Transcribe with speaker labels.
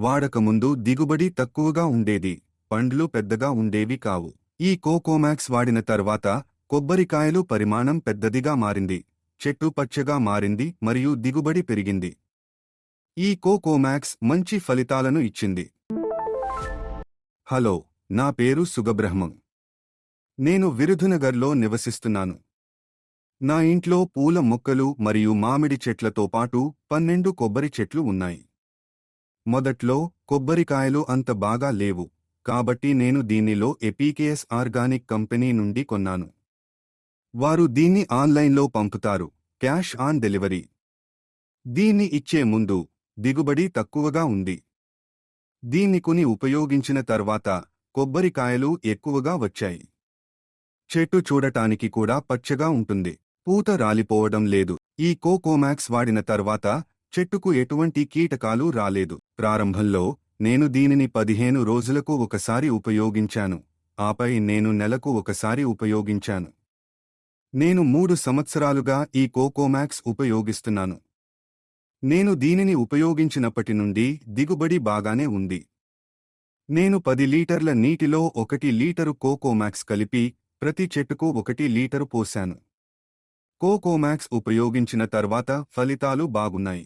Speaker 1: వాడకముందు దిగుబడి తక్కువగా ఉండేది, పండ్లు పెద్దగా ఉండేవి కావు. ఈ కోకోమాక్స్ వాడిన తర్వాత కొబ్బరికాయలు పరిమాణం పెద్దదిగా మారింది, చెట్టు పచ్చగా మారింది మరియు దిగుబడి పెరిగింది. ఈ కోకోమాక్స్ మంచి ఫలితాలను ఇచ్చింది. హలో, నా పేరు సుగబ్రహ్మం. నేను విరుధునగర్లో నివసిస్తున్నాను. నా ఇంట్లో పూల మొక్కలు మరియు మామిడి చెట్లతో పాటు 12 కొబ్బరి చెట్లు ఉన్నాయి. మొదట్లో కొబ్బరికాయలు అంత బాగా లేవు, కాబట్టి నేను దీనిలో ఎపీకేఎస్ ఆర్గానిక్ కంపెనీ నుండి కొన్నాను. వారు దీన్ని ఆన్లైన్లో పంపుతారు, క్యాష్ ఆన్ డెలివరీ. దీన్ని ఇచ్చే ముందు దిగుబడి తక్కువగా ఉంది. దీన్ని కొని ఉపయోగించిన తర్వాత కొబ్బరికాయలు ఎక్కువగా వచ్చాయి. చెట్టు చూడటానికి కూడా పచ్చగా ఉంటుంది, పూత రాలిపోవడం లేదు. ఈ కోకోమాక్స్ వాడిన తర్వాత చెట్టుకు ఎటువంటి కీటకాలు రాలేదు. ప్రారంభంలో నేను దీనిని 15 రోజులకు ఒకసారి ఉపయోగించాను, ఆపై నేను నెలకు ఒకసారి ఉపయోగించాను. నేను 3 సంవత్సరాలుగా ఈ కోకోమాక్స్ ఉపయోగిస్తున్నాను. నేను దీనిని ఉపయోగించినప్పటి నుండి దిగుబడి బాగానే ఉంది. నేను 10 లీటర్ల నీటిలో 1 లీటరు కోకోమాక్స్ కలిపి ప్రతి చెట్టుకు 1 లీటరు పోశాను. కోకోమాక్స్ ఉపయోగించిన తర్వాత ఫలితాలు బాగున్నాయి.